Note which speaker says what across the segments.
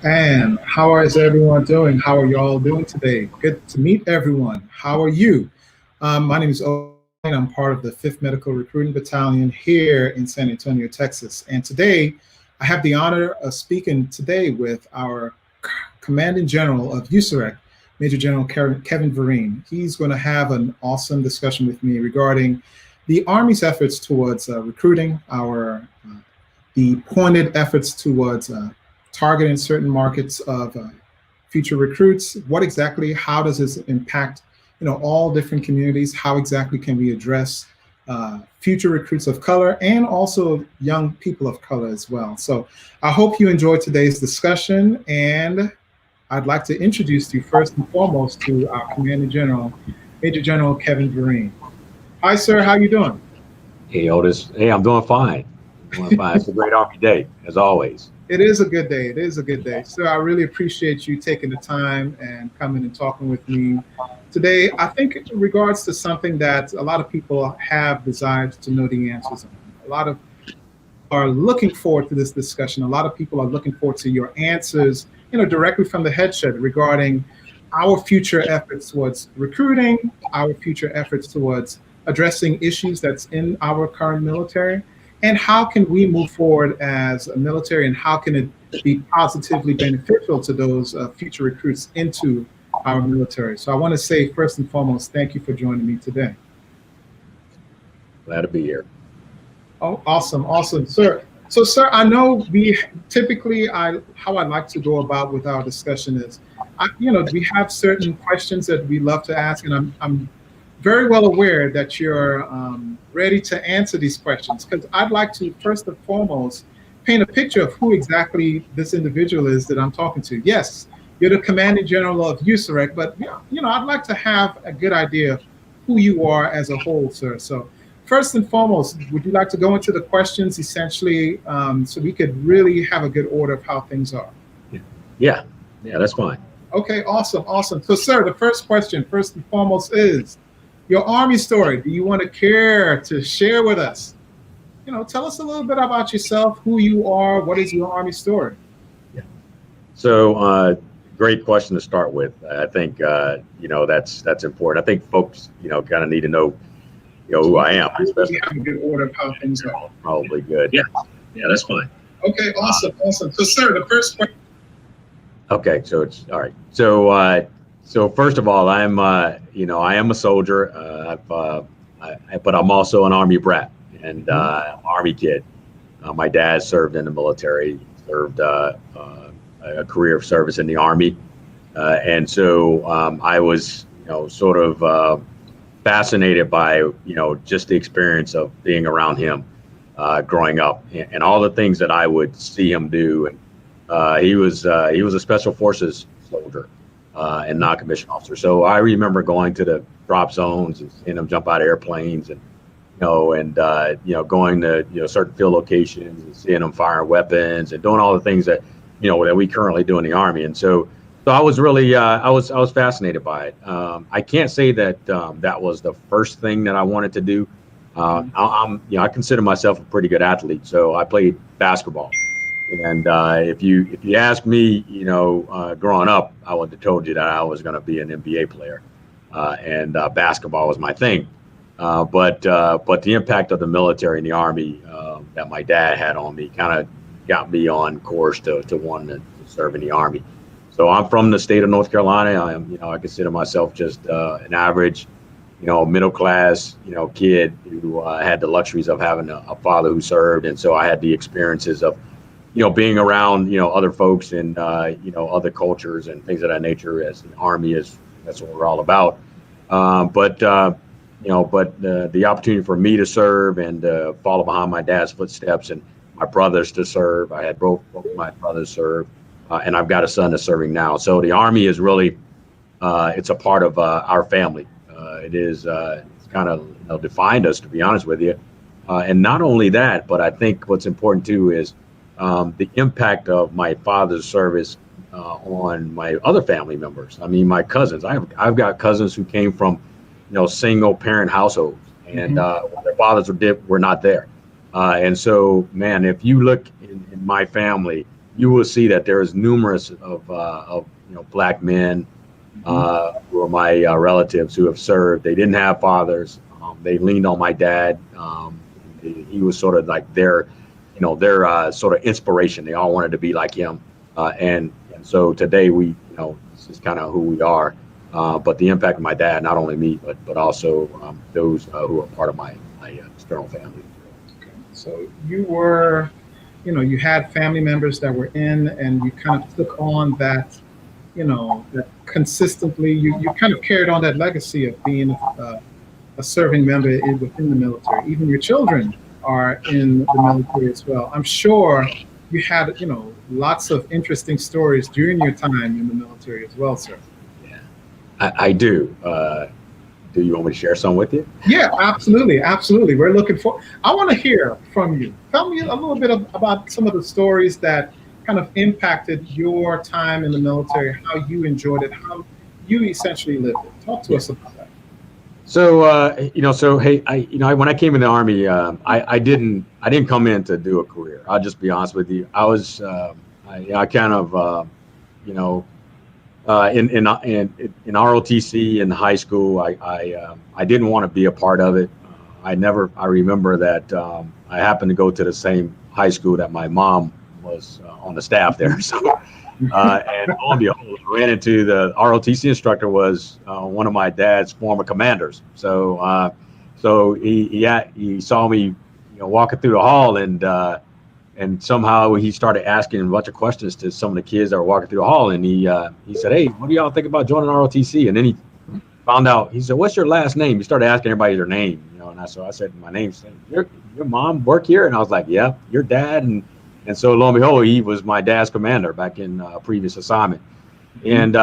Speaker 1: And how is everyone doing? How are y'all doing today? Good to meet everyone. How are you? My name is Otis Toussaint. I'm part of the 5th Medical Recruiting Battalion here in San Antonio, Texas. And today, I have the honor of speaking today with our Commanding General of USAREC, Major General Kevin Vereen. He's going to have an awesome discussion with me regarding the Army's efforts towards recruiting, the pointed efforts towards targeting certain markets of future recruits. What exactly, how does this impact, all different communities? How exactly can we address future recruits of color and also young people of color as well? So I hope you enjoyed today's discussion, and I'd like to introduce you first and foremost to our Commanding General, Major General Kevin Vereen. Hi, sir. How you doing?
Speaker 2: Hey, Otis. Hey, I'm doing fine. I'm doing fine. It's a great Army day, as always.
Speaker 1: It is a good day. It is a good day. So I really appreciate you taking the time and coming and talking with me today. I think in regards to something that a lot of people have desired to know the answers on. A lot of are looking forward to this discussion. A lot of people are looking forward to your answers, directly from the headset regarding our future efforts towards recruiting, our future efforts towards addressing issues that's in our current military, and how can we move forward as a military, and how can it be positively beneficial to those future recruits into our military. So I want to say first and foremost, thank you for joining me today.
Speaker 2: Glad to be here.
Speaker 1: Oh, awesome, awesome, sir. So, sir, I know we typically, how I like to go about with our discussion is, we have certain questions that we love to ask, and I'm very well aware that you're ready to answer these questions, because I'd like to first and foremost paint a picture of who exactly this individual is that I'm talking to. Yes, you're the Commanding General of USAREC, but I'd like to have a good idea of who you are as a whole, sir. So first and foremost, would you like to go into the questions essentially, so we could really have a good order of how things are?
Speaker 2: Yeah, that's fine.
Speaker 1: Okay, awesome, awesome. So, sir, the first question, first and foremost, is your Army story. Do you want to care to share with us? Tell us a little bit about yourself, who you are, what is your Army story?
Speaker 2: Yeah. So, great question to start with. I think that's important. I think folks kind of need to know who I am.
Speaker 1: Especially have a good order of how things are.
Speaker 2: Probably good. Yeah, that's fine.
Speaker 1: Okay, awesome, awesome. So, sir, the first question.
Speaker 2: Okay, so it's all right. So first of all, I am a soldier. But I'm also an Army brat and Army kid. My dad served in the military, served a career of service in the Army, and so I was sort of fascinated by just the experience of being around him growing up, and all the things that I would see him do. And he was a special forces soldier and non-commissioned officer. So I remember going to the drop zones and seeing him jump out of airplanes, and going to certain field locations and seeing them firing weapons and doing all the things that that we currently do in the Army. And so I was really I was fascinated by it. I can't say that that was the first thing that I wanted to do. I consider myself a pretty good athlete, so I played basketball. And if you ask me, growing up, I would have told you that I was going to be an NBA player, and basketball was my thing. But the impact of the military and the Army that my dad had on me kind of got me on course to want to serve in the Army. So I'm from the state of North Carolina. I consider myself just an average, middle class, kid who had the luxuries of having a father who served, and so I had the experiences of being around, other folks and, other cultures and things of that nature, as the Army that's what we're all about. But the opportunity for me to serve and follow behind my dad's footsteps, and my brothers to serve. I had both my brothers serve, and I've got a son that's serving now. So the Army is really, it's a part of our family. It's kind of defined us, to be honest with you. And not only that, but I think what's important too is the impact of my father's service on my other family members. I mean, my cousins. I've got cousins who came from, single parent households, and their fathers were not there. And so, man, if you look in my family, you will see that there's numerous of black men who are my relatives who have served. They didn't have fathers. They leaned on my dad. He was sort of like their sort of inspiration. They all wanted to be like him. And so today this is kind of who we are. But the impact of my dad, not only me, but also those who are part of my external family.
Speaker 1: Okay. So you were, you had family members that were in, and you kind of took on that, that consistently, you kind of carried on that legacy of being a serving member within the military. Even your children are in the military as well. I'm sure you had, lots of interesting stories during your time in the military as well, sir.
Speaker 2: Yeah, I do. Do you want me to share some with you?
Speaker 1: Yeah, absolutely. Absolutely. We're looking for, I want to hear from you. Tell me a little bit about some of the stories that kind of impacted your time in the military, how you enjoyed it, how you essentially lived it. Talk to us about that.
Speaker 2: So, hey, when I came in the Army, I didn't come in to do a career. I'll just be honest with you. I was, I kind of, in ROTC in high school, I didn't want to be a part of it. I remember that I happened to go to the same high school that my mom was on the staff there. So, and lo and behold, I ran into the ROTC instructor was one of my dad's former commanders. So, he saw me, walking through the hall, and somehow he started asking a bunch of questions to some of the kids that were walking through the hall. And he said, "Hey, what do y'all think about joining ROTC?" And then he found out. He said, "What's your last name?" He started asking everybody their name, And I said, "My name's your mom work here?" And I was like, "Yeah, your dad." And so lo and behold, he was my dad's commander back in a previous assignment. And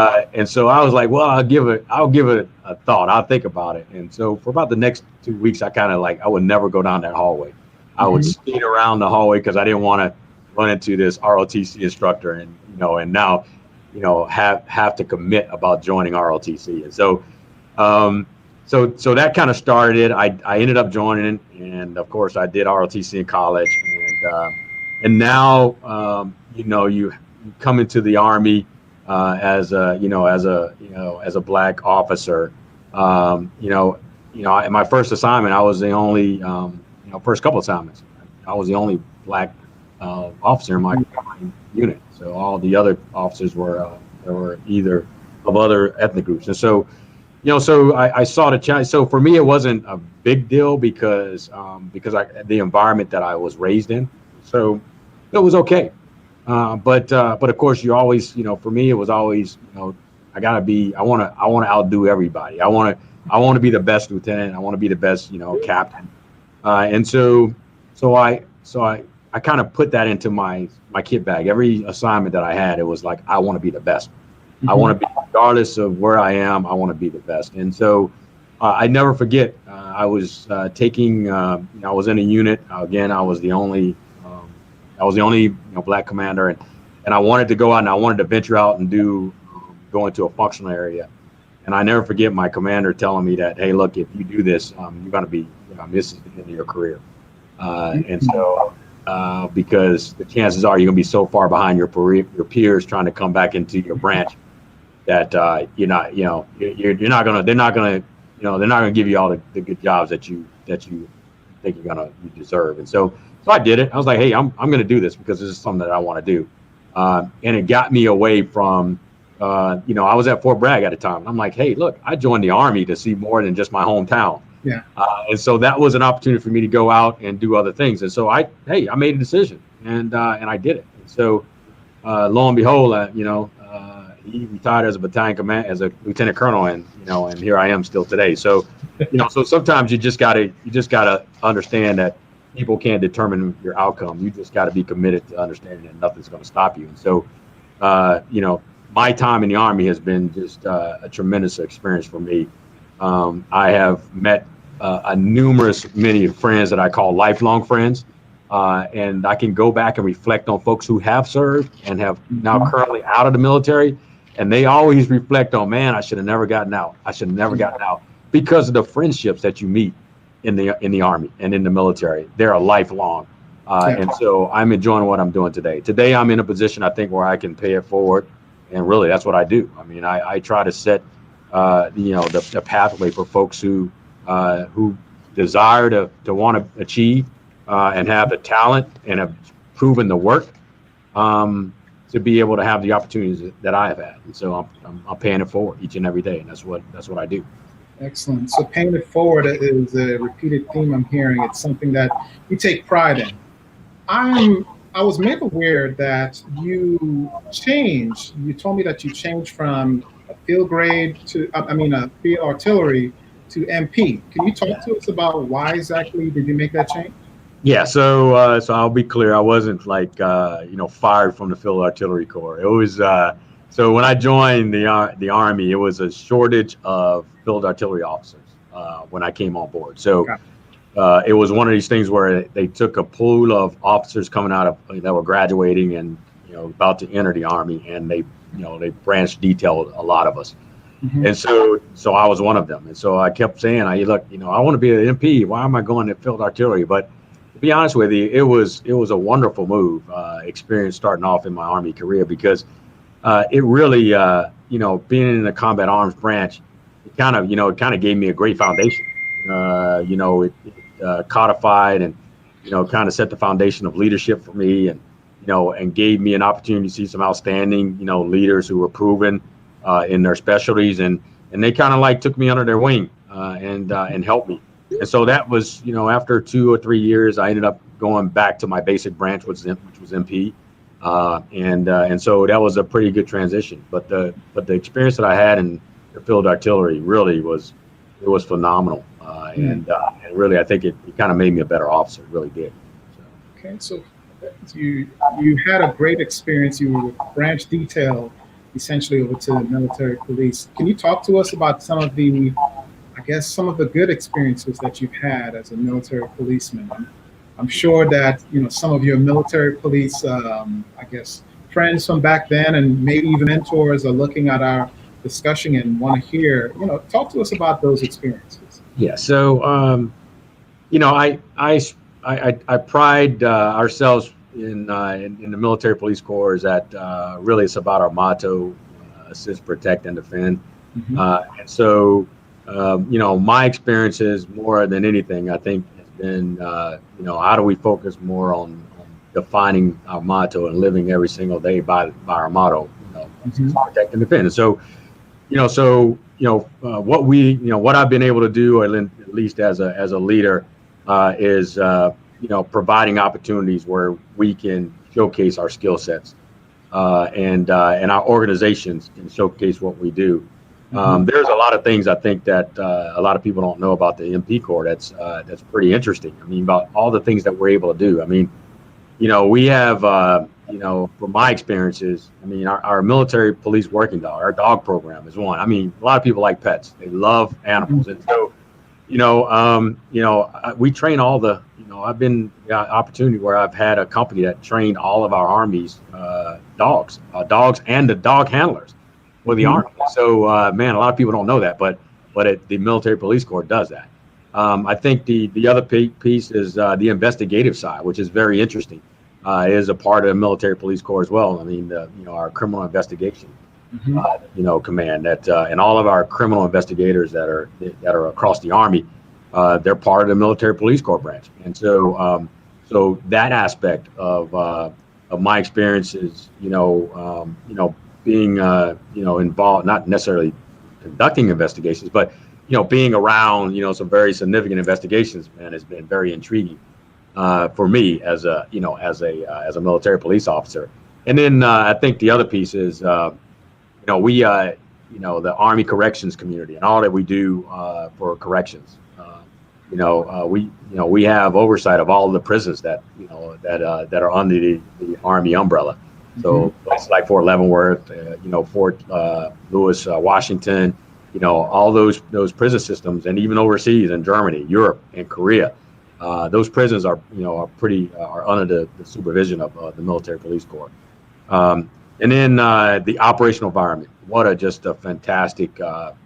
Speaker 2: so I was like, well, I'll give it a thought. I'll think about it. And so for about the next 2 weeks, I kind of I would never go down that hallway. I would skate around the hallway because I didn't want to run into this ROTC instructor and now have to commit about joining ROTC. And so so that kind of started it. I ended up joining, and of course I did ROTC in college, and now you come into the Army as a black officer. In my first assignment, I was the only first couple assignments, I was the only black officer in my unit. So all the other officers were either of other ethnic groups, and so I saw the challenge. So for me, it wasn't a big deal because the environment that I was raised in. So it was okay. But of course, you always, for me, it was always, I want to outdo everybody. I want to be the best lieutenant. I want to be the best, captain. And so I kind of put that into my kit bag. Every assignment that I had, it was like, I want to be the best. I want to be, regardless of where I am, I want to be the best. And so I never forget, I was taking, I was in a unit. Again, I was the only black commander, and I wanted to go out and I wanted to venture out and go into a functional area. And I never forget my commander telling me that, hey, look, if you do this, you're going to be, this is the end of your career. And so, because the chances are you're going to be so far behind your peers trying to come back into your branch that they're not going to give you all the good jobs that you think you deserve. And so I did it. I was like, hey, I'm going to do this because this is something that I want to do. And it got me away from, I was at Fort Bragg at the time. And I'm like, hey, look, I joined the Army to see more than just my hometown.
Speaker 1: Yeah.
Speaker 2: And so that was an opportunity for me to go out and do other things. And so I made a decision and I did it. And so lo and behold, he retired as a battalion command, as a lieutenant colonel, and here I am still today. So, so sometimes you just gotta understand that people can't determine your outcome. You just got to be committed to understanding that nothing's going to stop you. And so, my time in the Army has been just a tremendous experience for me. I have met many friends that I call lifelong friends, and I can go back and reflect on folks who have served and have now currently out of the military, and they always reflect on, man, I should have never gotten out. I should have never gotten out, because of the friendships that you meet in the Army and in the military. They're a lifelong. And so I'm enjoying what I'm doing today. Today, I'm in a position, I think, where I can pay it forward. And really, that's what I do. I mean, I try to set, the pathway for folks who desire to want to achieve and have the talent and have proven the work to be able to have the opportunities that I have had. And so I'm paying it forward each and every day. And that's what I do.
Speaker 1: Excellent. So paying it forward is a repeated theme I'm hearing. It's something that you take pride in. I was made aware that you changed. You told me that you changed from a field grade to, a field artillery to MP. Can you talk to us about why exactly did you make that change?
Speaker 2: Yeah, so I'll be clear. I wasn't like fired from the Field Artillery Corps. It was so when I joined the Army, it was a shortage of field artillery officers when I came on board. So it was one of these things where they took a pool of officers coming out of that were graduating and about to enter the Army, and they branch detailed a lot of us. Mm-hmm. And so I was one of them. And so I kept saying, I want to be an MP. Why am I going to field artillery? But to be honest with you, it was a wonderful move, experience starting off in my Army career, because it really, being in the combat arms branch, it kind of gave me a great foundation. It codified and, kind of set the foundation of leadership for me, and gave me an opportunity to see some outstanding, leaders who were proven in their specialties, and they kind of like took me under their wing and helped me. And so that was, after 2 or 3 years, I ended up going back to my basic branch, which was MP. And so that was a pretty good transition. But the experience that I had in the field artillery really was phenomenal. And really, I think it kind of made me a better officer. It really did. So.
Speaker 1: Okay, so you had a great experience. You were branch detail, essentially over to the military police. Can you talk to us about some of the good experiences that you've had as a military policeman? I'm sure that some of your military police, friends from back then, and maybe even mentors, are looking at our discussion and want to hear. Talk to us about those experiences.
Speaker 2: Yeah. So, I pride ourselves in the military police corps is that really it's about our motto: assist, protect, and defend. Mm-hmm. And so. My experiences more than anything, I think, has been, how do we focus more on defining our motto and living every single day by our motto, mm-hmm. protect and defend. And so, what I've been able to do, at least as a leader, is, providing opportunities where we can showcase our skill sets, and our organizations can showcase what we do. There's a lot of things I think that a lot of people don't know about the MP Corps that's pretty interesting. I mean, about all the things that we're able to do. I mean, we have, from my experiences, I mean, our military police working dog, our dog program is one. I mean, a lot of people like pets. They love animals. And so, we train all the, I've been opportunity where I've had a company that trained all of our Army's dogs and the dog handlers. For the Army. So, a lot of people don't know that, but the military police corps does that. I think the other piece is the investigative side, which is very interesting. It is a part of the military police corps as well. I mean, our criminal investigation, mm-hmm. Command that, and all of our criminal investigators that are across the Army, they're part of the military police corps branch. And so, so that aspect of my experiences, being involved, not necessarily conducting investigations, but being around some very significant investigations, has been very intriguing for me as a military police officer. And then I think the other piece is we the Army corrections community and all that we do for corrections. We have oversight of all of the prisons that are under the Army umbrella. So places like Fort Leavenworth, Fort Lewis, Washington, all those prison systems, and even overseas in Germany, Europe, and Korea, those prisons are under the supervision of the military police corps. And then the operational environment. What a fantastic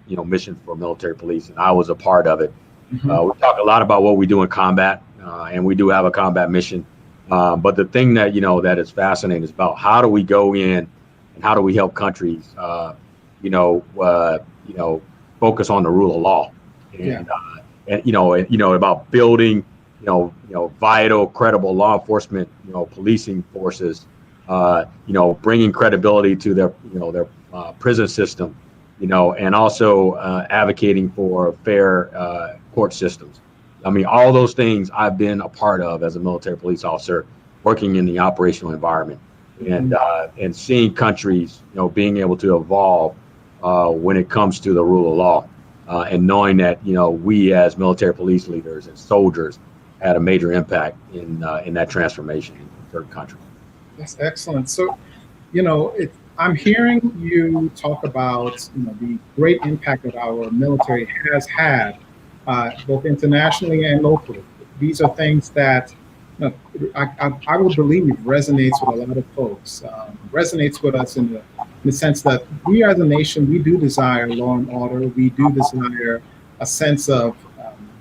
Speaker 2: mission for military police, and I was a part of it. Mm-hmm. We talk a lot about what we do in combat, and we do have a combat mission. But the thing that, that is fascinating is about how do we go in and how do we help countries, focus on the rule of law and about building, vital, credible law enforcement, policing forces, bringing credibility to their prison system, and also advocating for fair court systems. I mean, all those things I've been a part of as a military police officer, working in the operational environment, and seeing countries, being able to evolve when it comes to the rule of law, and knowing that we as military police leaders and soldiers had a major impact in that transformation in certain countries.
Speaker 1: That's excellent. So, I'm hearing you talk about the great impact that our military has had, both internationally and locally. These are things that I would believe resonates with a lot of folks. Resonates with us in the sense that we as a nation, we do desire law and order. We do desire a sense of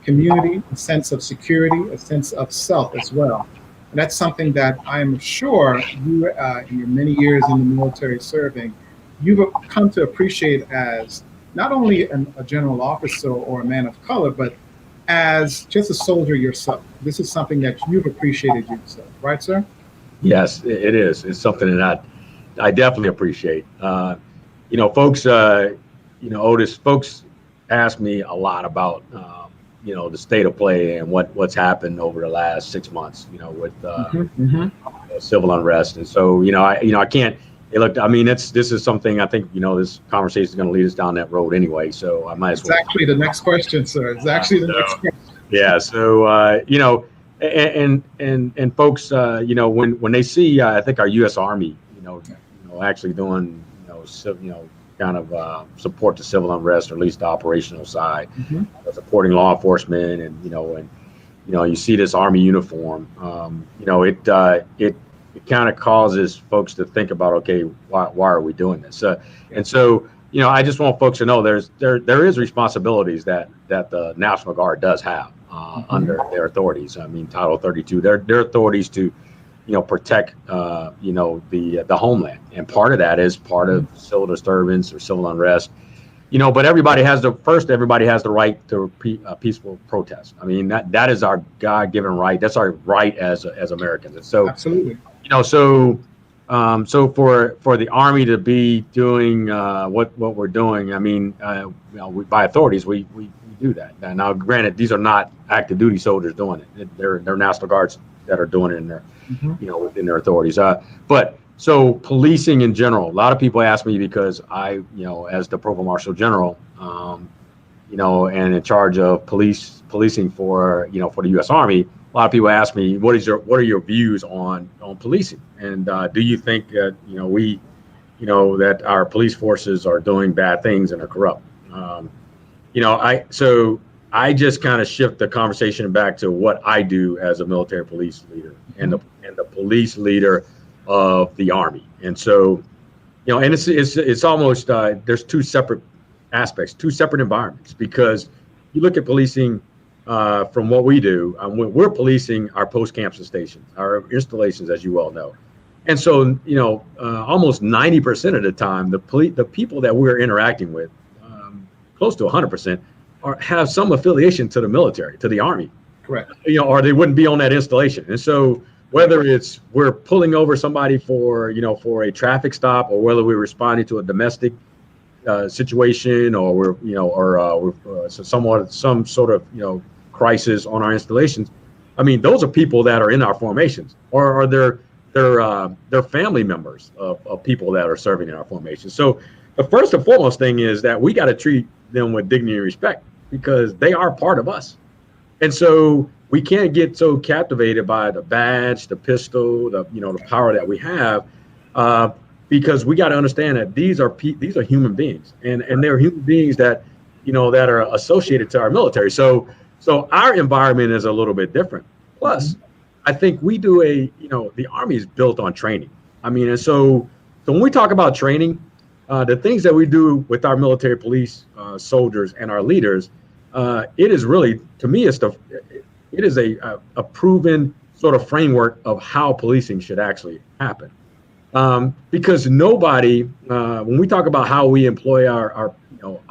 Speaker 1: community, a sense of security, a sense of self as well. And that's something that I am sure you, in your many years in the military serving, you've come to appreciate as not only a general officer or a man of color, but as just a soldier yourself. This is something that you've appreciated yourself, right, sir?
Speaker 2: Yes, it is. It's something that I definitely appreciate. Folks, Otis, folks ask me a lot about, the state of play and what's happened over the last 6 months, with civil unrest. And so, I can't. Hey, look, I mean, this is something I think, this conversation is going to lead us down that road anyway. So I might as well.
Speaker 1: It's actually the next question, sir. It's actually the next question.
Speaker 2: Yeah. So, and folks, when they see, I think our U.S. Army, actually doing, kind of support to civil unrest, or at least the operational side, supporting law enforcement, and you see this Army uniform, it kind of causes folks to think about, okay, why are we doing this? And so, I just want folks to know there is responsibilities that the National Guard does have under their authorities. I mean, Title 32, their authorities to protect the homeland, and part of that is part of civil disturbance or civil unrest. But everybody has the right to peaceful protest. I mean, that is our God-given right. That's our right as Americans. And so,
Speaker 1: absolutely.
Speaker 2: So for the Army to be doing what we're doing, I mean, by authorities, we do that. Now, granted, these are not active duty soldiers doing it. They're National Guards that are doing it in their, within their authorities. But so policing in general, a lot of people ask me, because I, as the Provost Marshal General, and in charge of policing for the U.S. Army, a lot of people ask me, what are your views on policing? And do you think that, that our police forces are doing bad things and are corrupt? I just kind of shift the conversation back to what I do as a military police leader and the police leader of the Army. And so, and it's almost, there's two separate aspects, two separate environments, because you look at policing from what we do, we're policing our post camps and stations, our installations, as you well know. And so, almost 90% of the time, the people that we're interacting with, close to 100%, have some affiliation to the military, to the Army.
Speaker 1: Correct.
Speaker 2: Or they wouldn't be on that installation. And so whether it's we're pulling over somebody for a traffic stop, or whether we're responding to a domestic situation, or we're some sort of crisis on our installations. I mean, those are people that are in our formations, or they're family members of people that are serving in our formations. So the first and foremost thing is that we got to treat them with dignity and respect, because they are part of us. And so we can't get so captivated by the badge, the pistol, the power that we have, because we got to understand that these are human beings, and they're human beings that that are associated to our military. So our environment is a little bit different. Plus, I think we do the Army is built on training. I mean, and so when we talk about training, the things that we do with our military police soldiers and our leaders, it is really, to me, it is a proven sort of framework of how policing should actually happen. Because nobody, when we talk about how we employ our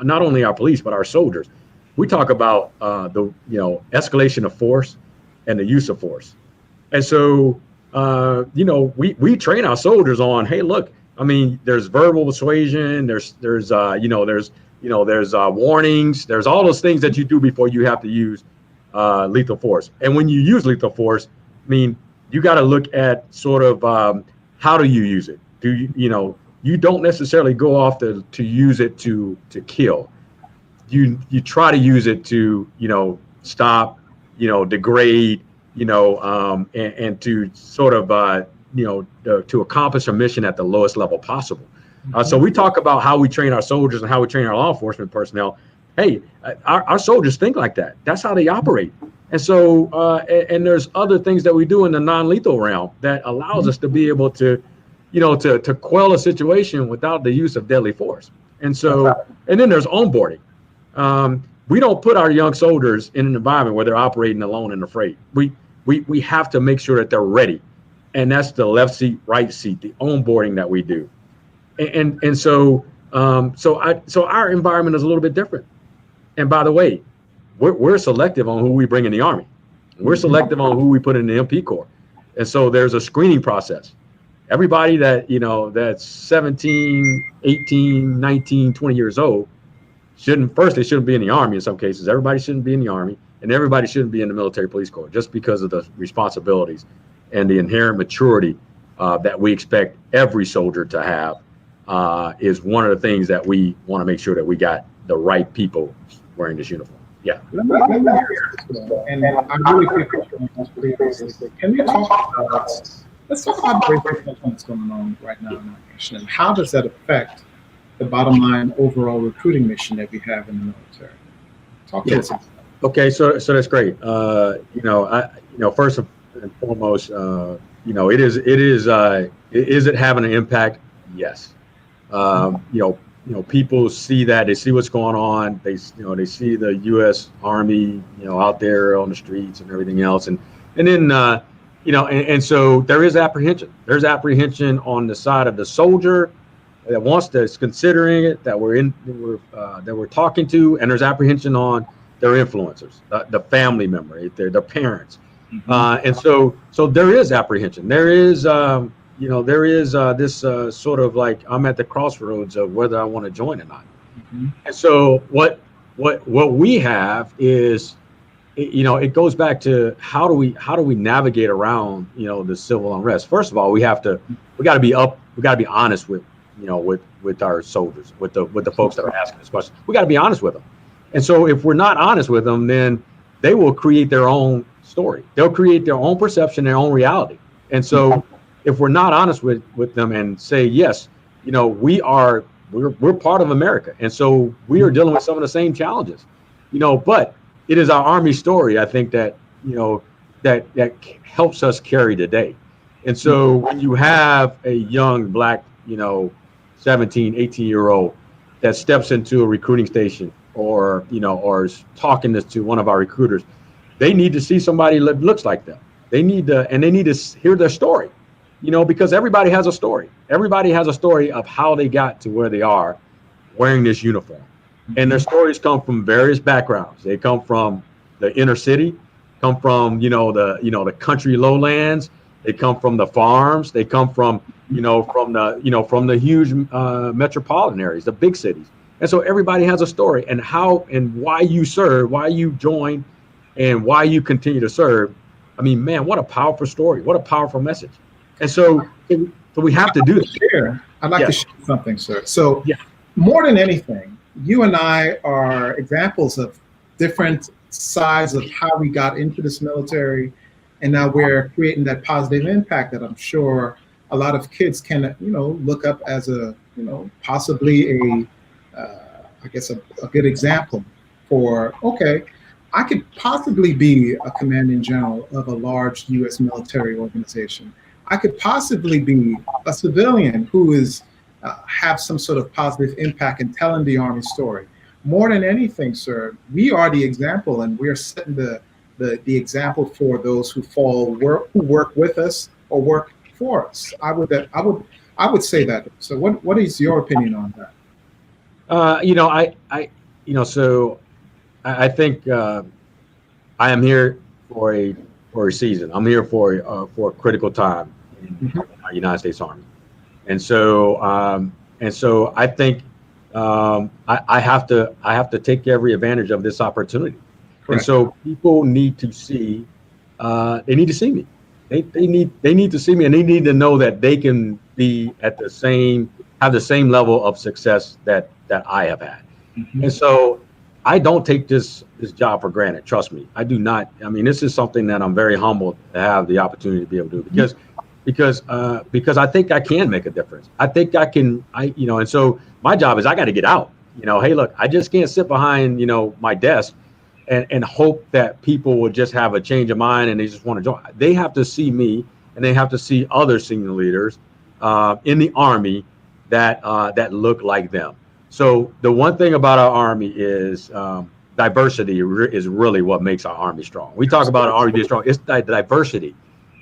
Speaker 2: not only our police but our soldiers, we talk about the escalation of force and the use of force. And so we train our soldiers on, hey, look, I mean, there's verbal persuasion, there's warnings, there's all those things that you do before you have to use lethal force. And when you use lethal force, I mean, you got to look at sort of how do you use it? Do you don't necessarily go off to use it to kill. You try to use it to stop, degrade, and to sort of to accomplish a mission at the lowest level possible. So we talk about how we train our soldiers and how we train our law enforcement personnel. Hey, our soldiers think like that. That's how they operate. And so, and there's other things that we do in the non-lethal realm that allows us to be able to, to quell a situation without the use of deadly force. And so, and then there's onboarding. We don't put our young soldiers in an environment where they're operating alone and afraid. We have to make sure that they're ready. And that's the left seat, right seat, the onboarding that we do. And so our environment is a little bit different. And by the way, we're selective on who we bring in the Army. We're selective on who we put in the MP Corps. And so there's a screening process. Everybody that, that's 17, 18, 19, 20 years old they shouldn't be in the Army in some cases. Everybody shouldn't be in the Army, and everybody shouldn't be in the military police corps just because of the responsibilities and the inherent maturity that we expect every soldier to have is one of the things that we want to make sure that we got the right people wearing this uniform. Yeah.
Speaker 1: And I really think can we talk about, let's talk about what's going on right now in our nation, and how does that affect the bottom line overall recruiting mission that we have in the military? Talk to us.
Speaker 2: Okay, so that's great. First and foremost, is it having an impact? Yes. People see that, they see what's going on. They see the U.S. Army, out there on the streets and everything else. And then, and so there is apprehension. There's apprehension on the side of the soldier that's considering it, that we're talking to, and there's apprehension on their influencers, the family member, their parents. And so there is apprehension. There is, this sort of like, I'm at the crossroads of whether I want to join or not. And so what we have is, it goes back to how do we navigate around, the civil unrest. First of all, we got to be honest with our soldiers, with the folks that are asking this question. We got to be honest with them. And so if we're not honest with them, then they will create their own story. They'll create their own perception, their own reality. And so if we're not honest with them and say, yes, we're part of America. And so we are dealing with some of the same challenges, but it is our Army story, I think, that that helps us carry the day. And so when you have a young Black, 17, 18-year-old that steps into a recruiting station or is talking to one of our recruiters, they need to see somebody that looks like them. They need to hear their story, because everybody has a story. Everybody has a story of how they got to where they are wearing this uniform. And their stories come from various backgrounds. They come from the inner city, come from, the country lowlands. They come from the farms. They come from, from the huge metropolitan areas, the big cities. And so everybody has a story, and how and why you serve, why you join, and why you continue to serve. I mean, man, what a powerful story. What a powerful message. And so we have to do that.
Speaker 1: I'd like to share something, sir. So more than anything, you and I are examples of different sides of how we got into this military, and now we're creating that positive impact that I'm sure a lot of kids can, look up as a, possibly a good example for, okay, I could possibly be a commanding general of a large U.S. military organization. I could possibly be a civilian who is have some sort of positive impact in telling the Army story. More than anything, sir, we are the example, and we're setting the the example for those who who work with us or work for us. I would say that. So what is your opinion on that?
Speaker 2: You know, so I think I am here for a season. I'm here for a critical time in
Speaker 1: Mhm.
Speaker 2: our United States Army, and so I think I have to take every advantage of this opportunity, and
Speaker 1: Correct.
Speaker 2: so people need to see they need to see me. They need to see me, and they need to know that they can be at the same have the same level of success that I have had.
Speaker 1: Mhm.
Speaker 2: And so I don't take this job for granted. Trust me, I do not. I mean, this is something that I'm very humbled to have the opportunity to be able to do because I think I can make a difference. I think I can. And so my job is I got to get out. Hey, look, I just can't sit behind my desk and hope that people will just have a change of mind and they just want to join. They have to see me and they have to see other senior leaders in the Army that look like them. So the one thing about our Army is diversity is really what makes our Army strong. We talk about our Army being strong. It's the diversity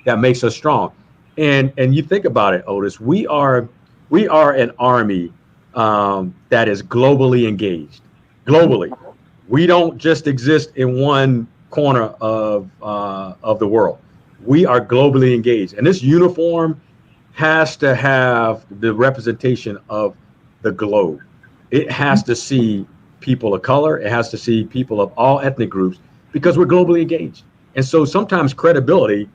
Speaker 2: that makes us strong. And you think about it, Otis. We are an Army that is globally engaged. Globally, we don't just exist in one corner of the world. We are globally engaged, and this uniform has to have the representation of the globe. It has to see people of color. It has to see people of all ethnic groups because we're globally engaged. And so sometimes credibility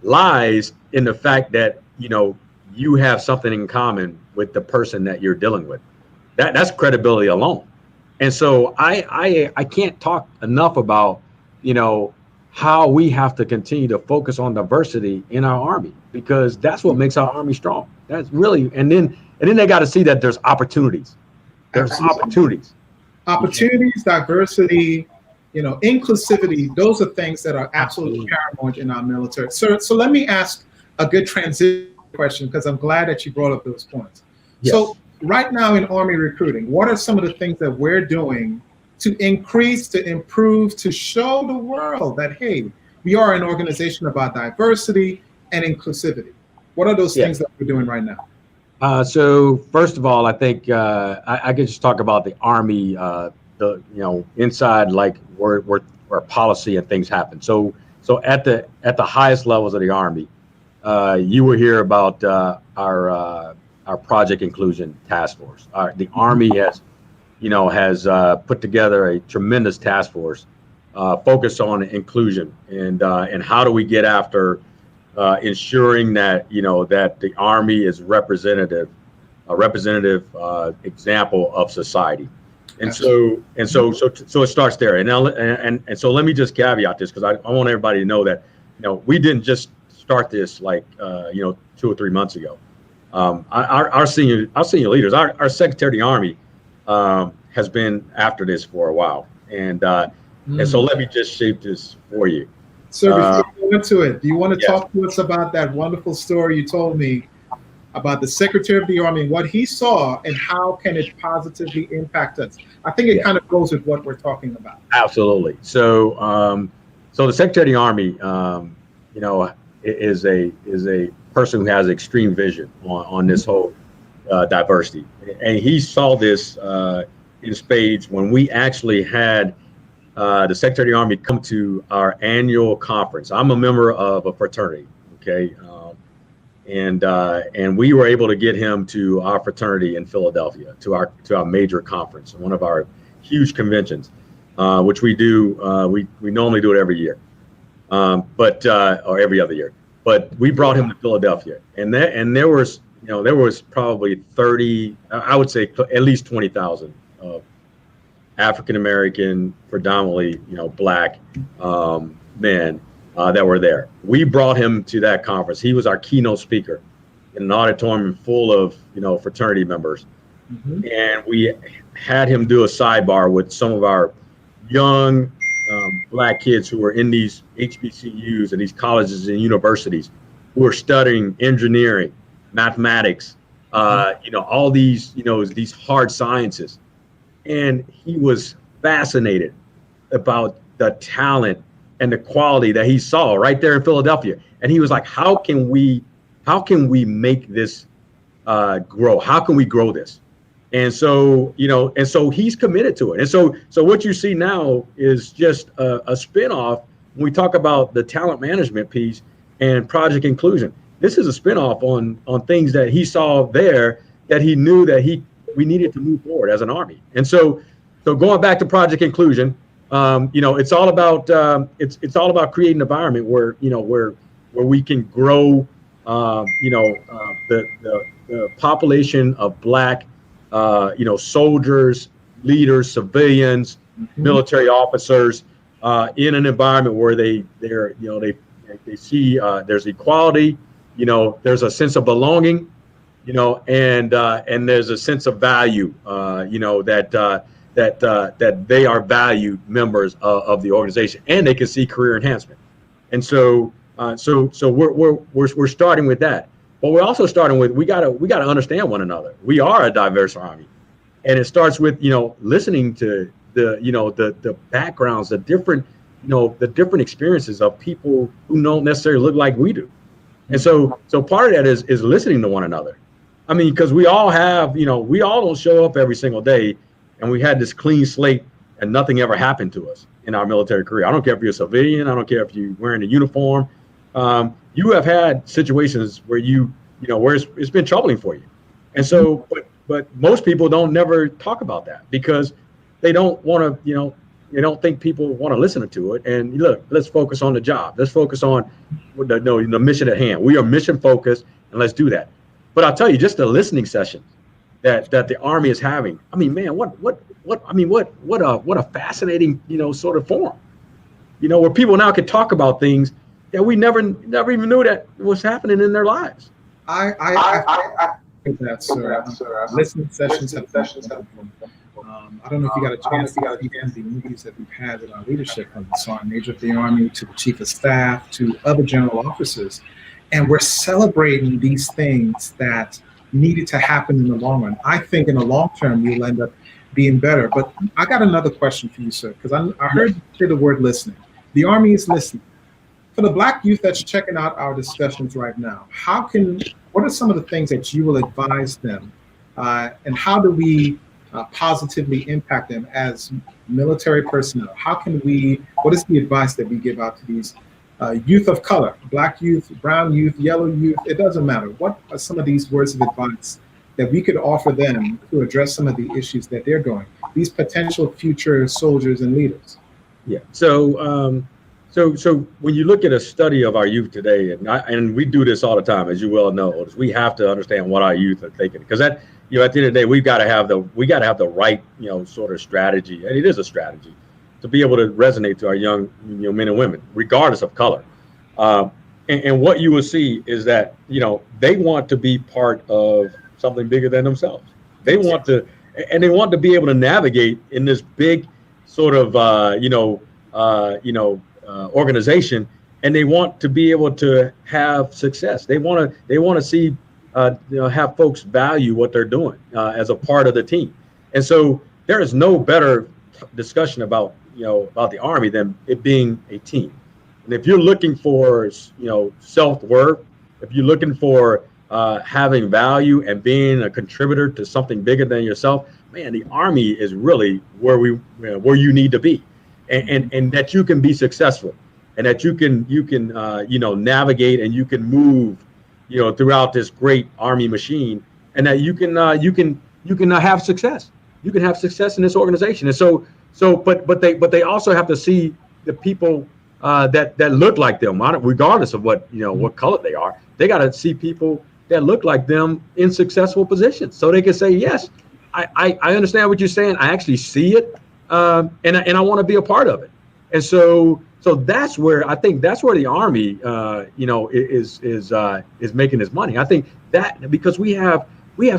Speaker 2: lies in the fact that you have something in common with the person that you're dealing with. That's credibility alone. And so I can't talk enough about how we have to continue to focus on diversity in our Army because that's what makes our Army strong. That's really and then they got to see that there's opportunities. There's
Speaker 1: Absolutely.
Speaker 2: opportunities.
Speaker 1: Opportunities, diversity, inclusivity, those are things that are absolutely
Speaker 2: Absolutely.
Speaker 1: paramount in our military. So let me ask a good transition question because I'm glad that you brought up those points. So
Speaker 2: Yes.
Speaker 1: right now in Army recruiting, what are some of the things that we're doing to increase, to improve, to show the world that, hey, we are an organization about diversity and inclusivity? What are those
Speaker 2: Yeah.
Speaker 1: things that we're doing right now?
Speaker 2: So first of all, I think I could just talk about the Army, the inside like where policy and things happen. So at the highest levels of the Army, you will hear about our Project Inclusion Task Force. The Army has put together a tremendous task force focused on inclusion and how do we get after ensuring that that the Army is a representative example of society. And
Speaker 1: Absolutely.
Speaker 2: so it starts there. And now and so let me just caveat this because I want everybody to know that we didn't just start this like 2 or 3 months ago. Our senior leaders, our Secretary of the Army has been after this for a while, and so let me just shape this for you.
Speaker 1: Sir, before we go into it, do you want to
Speaker 2: Yes.
Speaker 1: talk to us about that wonderful story you told me about the Secretary of the Army, what he saw, and how can it positively impact us? I think it
Speaker 2: Yeah.
Speaker 1: kind of goes with what we're talking about.
Speaker 2: Absolutely. So the Secretary of the Army, is a person who has extreme vision on this whole diversity, and he saw this in spades when we actually had the Secretary of the Army come to our annual conference. I'm a member of a fraternity, okay, and we were able to get him to our fraternity in Philadelphia to our major conference, one of our huge conventions, which we do. We normally do it every year, but or every other year. But we brought him to Philadelphia, and there was probably 30, I would say at least 20,000 African American, predominantly Black men that were there. We brought him to that conference. He was our keynote speaker in an auditorium full of fraternity members, and we had him do a sidebar with some of our young Black kids who were in these HBCUs and these colleges and universities who were studying engineering, mathematics, all these these hard sciences, and he was fascinated about the talent and the quality that he saw right there in Philadelphia. And he was like, how can we make this grow? How can we grow this? And so, and so he's committed to it. And so what you see now is just a spinoff when we talk about the talent management piece and project inclusion. This is a spinoff on things that he saw there that he knew that we needed to move forward as an Army. And so going back to project inclusion, it's all about it's all about creating an environment where we can grow the population of Black soldiers, leaders, civilians, military officers in an environment where they see there's equality, there's a sense of belonging, and there's a sense of value, that they are valued members of the organization, and they can see career enhancement. And so we're starting with that, but we're also starting with we gotta understand one another. We are a diverse Army, and it starts with listening to the backgrounds, the different experiences of people who don't necessarily look like we do. And so part of that is listening to one another. I mean, because we all have, we all don't show up every single day and we had this clean slate and nothing ever happened to us in our military career. I don't care if you're a civilian. I don't care if you're wearing a uniform. You have had situations where where it's been troubling for you. And so, but most people don't never talk about that because they don't want to, they don't think people want to listen to it. And look, let's focus on the job. Let's focus on the mission at hand. We are mission focused, and let's do that. But I'll tell you, just the listening sessions that the Army is having. I mean, man, what a fascinating, sort of forum, where people now can talk about things that we never even knew that was happening in their lives.
Speaker 1: I think that, sir. Listening sessions have been. I don't know if you got a chance to see the interviews that we've had with our leadership, from the Sergeant Major of the Army to the Chief of Staff to other general officers. And we're celebrating these things that needed to happen in the long run. I think in the long term, you'll end up being better. But I got another question for you, sir, because I heard you say the word listening. The Army is listening. For the Black youth that's checking out our discussions right now, what are some of the things that you will advise them? And how do we positively impact them as military personnel? What is the advice that we give out to these youth of color, Black youth, brown youth, yellow youth? It doesn't matter. What are some of these words of advice that we could offer them to address some of the issues that they're going, these potential future soldiers and leaders?
Speaker 2: Yeah. So when you look at a study of our youth today, and we do this all the time, as you well know, Otis, we have to understand what our youth are thinking, because that, at the end of the day, we got to have the right, sort of strategy, and it is a strategy to be able to resonate to our young, men and women, regardless of color. And what you will see is that, they want to be part of something bigger than themselves. They want to be able to navigate in this big sort of, organization, and they want to be able to have success. They want to see, have folks value what they're doing as a part of the team. And so there is no better discussion about the Army than it being a team. And if you're looking for, self-worth, if you're looking for having value and being a contributor to something bigger than yourself, man, the Army is really where you need to be. And that you can be successful, and that you can navigate, and you can move throughout this great Army machine, and that you can have success. You can have success in this organization. And but they also have to see the people that look like them, regardless of what color they are. They got to see people that look like them in successful positions, so they can say, yes, I understand what you're saying. I actually see it. And I want to be a part of it. And so that's where the Army, is making its money. I think that because we have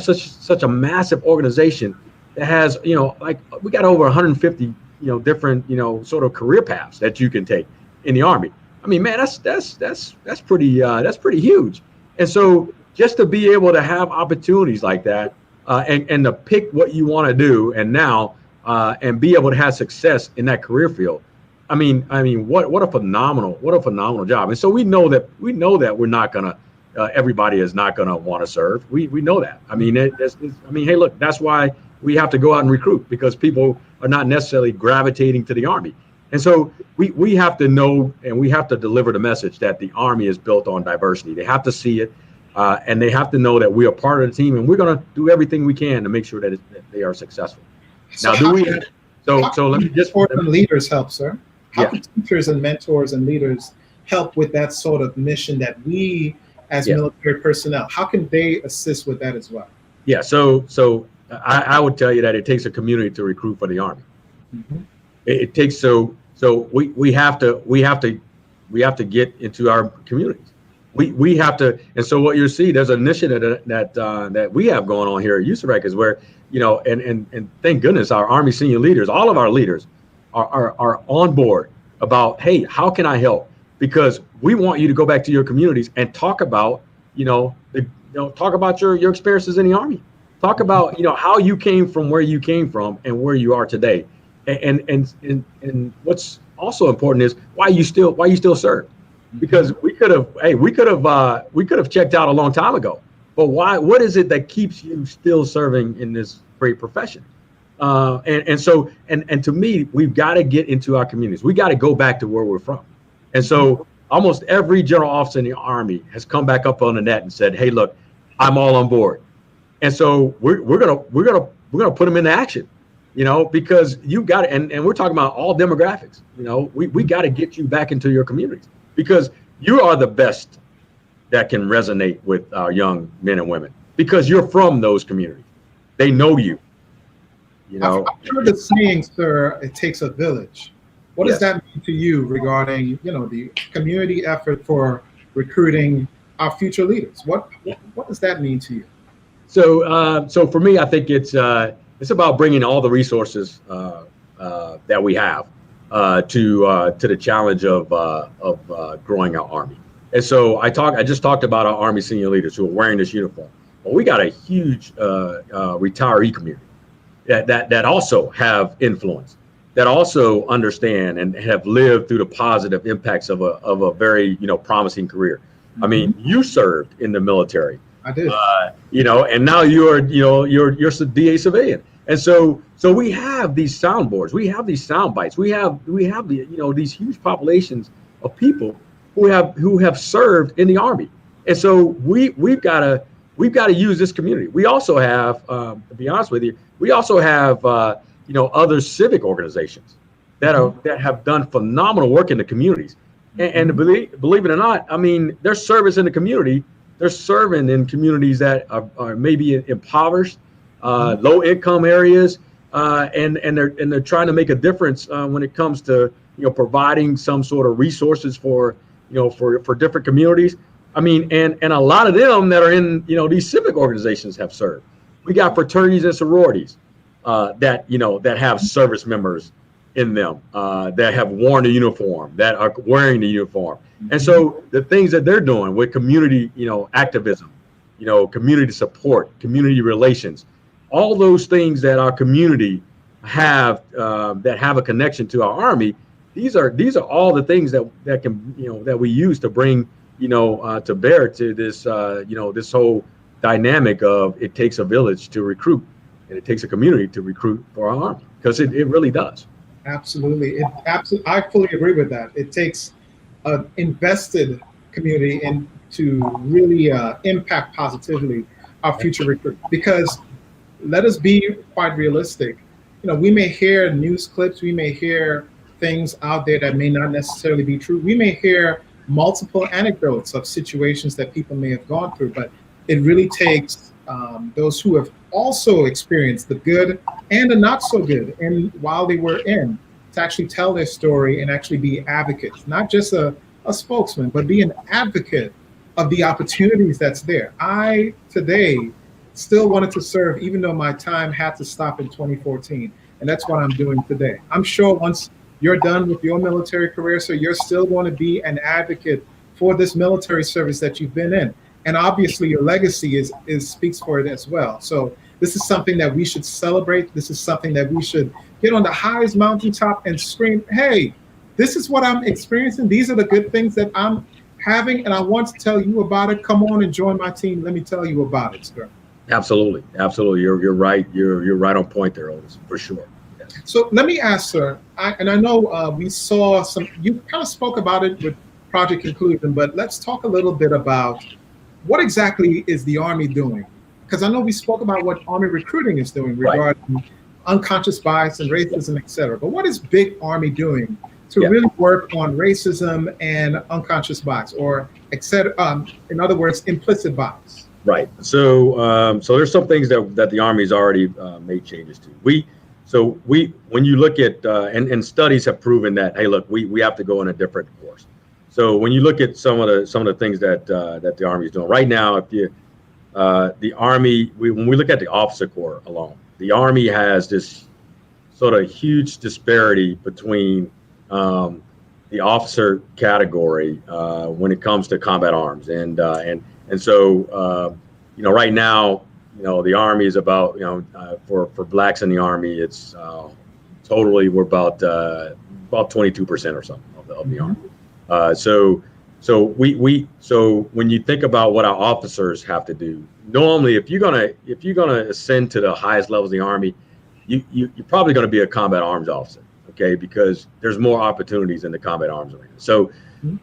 Speaker 2: such a massive organization that has, like we got over 150, different, sort of career paths that you can take in the Army. I mean, man, that's pretty huge. And so just to be able to have opportunities like that, and to pick what you want to do, and be able to have success in that career field, what a phenomenal job. And so we know that we're not gonna everybody is not gonna want to serve. We know that. Hey, look, that's why we have to go out and recruit, because people are not necessarily gravitating to the Army. And so we have to know, and we have to deliver the message that the Army is built on diversity. They have to see it, and they have to know that we are part of the team, and we're going to do everything we can to make sure that they are successful.
Speaker 1: So
Speaker 2: now, let me just.
Speaker 1: Leaders help, sir? How
Speaker 2: Yeah.
Speaker 1: can teachers and mentors and leaders help with that sort of mission that we, as
Speaker 2: Yeah.
Speaker 1: military personnel, how can they assist with that as well?
Speaker 2: Yeah. So I would tell you that it takes a community to recruit for the Army.
Speaker 1: Mm-hmm.
Speaker 2: It takes so we have to get into our communities. We have to, and so what you see, there's an initiative that we have going on here at USAREC, is where, and thank goodness our Army senior leaders, all of our leaders are on board about, hey, how can I help? Because we want you to go back to your communities and talk about, talk about your experiences in the Army. Talk about, how you came from where you came from and where you are today. And what's also important is why you still serve. Because we could have checked out a long time ago, but what is it that keeps you still serving in this great profession? And to me, we've got to get into our communities. We got to go back to where we're from. And so almost every general officer in the Army has come back up on the net and said, hey, look, I'm all on board. And so we're gonna put them into action, because you've got to, and we're talking about all demographics. We got to get you back into your communities, because you are the best that can resonate with our young men and women, because you're from those communities. They know you.
Speaker 1: I've heard the saying, sir, it takes a village. What does that mean to you regarding, the community effort for recruiting our future leaders? What does that mean to you?
Speaker 2: So for me, I think it's about bringing all the resources that we have to the challenge of growing our Army. And so I just talked about our Army senior leaders who are wearing this uniform. Well, we got a huge retiree community that also have influence, that also understand and have lived through the positive impacts of a very promising career. I mean, you served in the military.
Speaker 1: I did.
Speaker 2: And now you're a DA civilian. And so we have these soundboards, we have these sound bites, we have these huge populations of people who have served in the Army. And so we've got to use this community. We also have, to be honest with you, we also have other civic organizations that have done phenomenal work in the communities. And believe it or not, their service in the community, they're serving in communities that are maybe impoverished, low income areas, and they're trying to make a difference when it comes to providing some sort of resources for different communities. And a lot of them that are in these civic organizations have served. We got fraternities and sororities that have service members in them, that have worn the uniform, that are wearing the uniform. And so the things that they're doing with community, activism, community support, community relations, all those things that our community have that have a connection to our Army, these are all the things that can that we use to bring to bear to this this whole dynamic of it takes a village to recruit, and it takes a community to recruit for our Army, because it really does.
Speaker 1: Absolutely. I fully agree with that. It takes an invested community and to really impact positively our future recruit. Because let us be quite realistic. We may hear news clips, we may hear things out there that may not necessarily be true. We may hear multiple anecdotes of situations that people may have gone through, but it really takes those who have also experienced the good and the not so good, and while they were in, to actually tell their story and actually be advocates, not just a spokesman, but be an advocate of the opportunities that's there. I today still wanted to serve, even though my time had to stop in 2014, and that's what I'm doing today. I'm sure once you're done with your military career, so you're still going to be an advocate for this military service that you've been in. And obviously your legacy is speaks for it as well. So this is something that we should celebrate. This is something that we should get on the highest mountaintop and scream, hey, this is what I'm experiencing. These are the good things that I'm having, and I want to tell you about it. Come on and join my team. Let me tell you about it, sir.
Speaker 2: Absolutely, absolutely. You're right. You're right on point there, Otis, for sure. Yes.
Speaker 1: So let me ask, sir, I know we saw some, you kind of spoke about it with Project Conclusion, but let's talk a little bit about what exactly is the Army doing? Because I know we spoke about what Army recruiting is doing regarding unconscious bias and racism, et cetera. But what is Big Army doing to really work on racism and unconscious bias, or et cetera, in other words, implicit bias?
Speaker 2: Right. So so there's some things that the Army's already made changes to. When you look at and studies have proven that, hey, look, we have to go in a different course. So when you look at some of the things that the Army is doing right now, if you the Army, when we look at the officer corps alone, the Army has this sort of huge disparity between the officer category when it comes to combat arms, and so right now, the Army is about, for blacks in the Army, it's totally, we're about 22% or something of the Army. So when you think about what our officers have to do, normally if you're gonna ascend to the highest levels of the Army, you're probably going to be a combat arms officer, okay? Because there's more opportunities in the combat arms arena.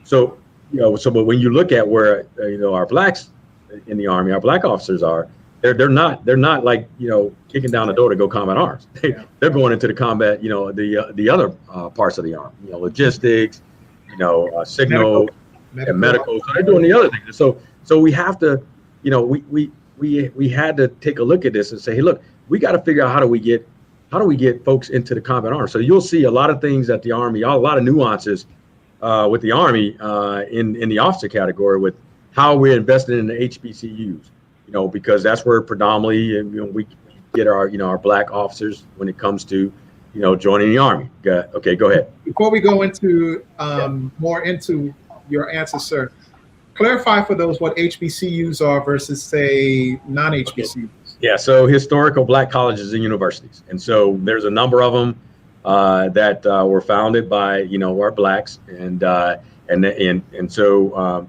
Speaker 2: But when you look at where our blacks in the Army, our black officers are, they're not like kicking down the door to go combat arms. They're going into the combat, the other parts of the Army, logistics, signal, medical. So they're doing the other things. So we have to, we had to take a look at this and say, hey, look, we got to figure out how do we get folks into the combat arms. So you'll see a lot of things at the Army, a lot of nuances with the Army in the officer category with how we're investing in the HBCUs, because that's where predominantly we get our black officers when it comes to joining the Army. Okay, go ahead.
Speaker 1: Before we go into more into your answer, sir, clarify for those what HBCUs are versus, say, non-HBCUs. Okay.
Speaker 2: Yeah, so historical black colleges and universities, and so there's a number of them that were founded by our blacks, and so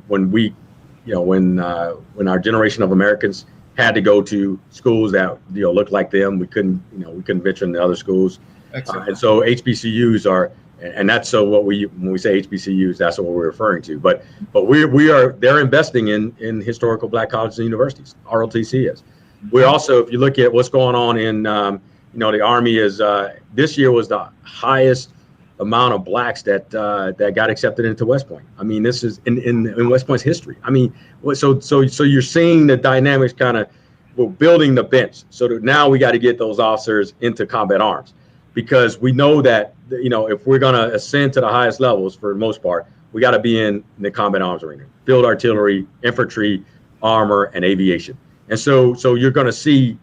Speaker 2: when our generation of Americans had to go to schools that looked like them, we couldn't venture into other schools, and so HBCUs are. And that's when we say HBCUs, that's what we're referring to. But they're investing in historical black colleges and universities. ROTC is. We also, if you look at what's going on in, the Army is this year was the highest amount of blacks that got accepted into West Point. I mean, this is in West Point's history. I mean, so you're seeing the dynamics kind of, we're building the bench. So that now we got to get those officers into combat arms, because we know that if we're going to ascend to the highest levels, for the most part, we got to be in the combat arms arena, field artillery, infantry, armor, and aviation. And so you're going to see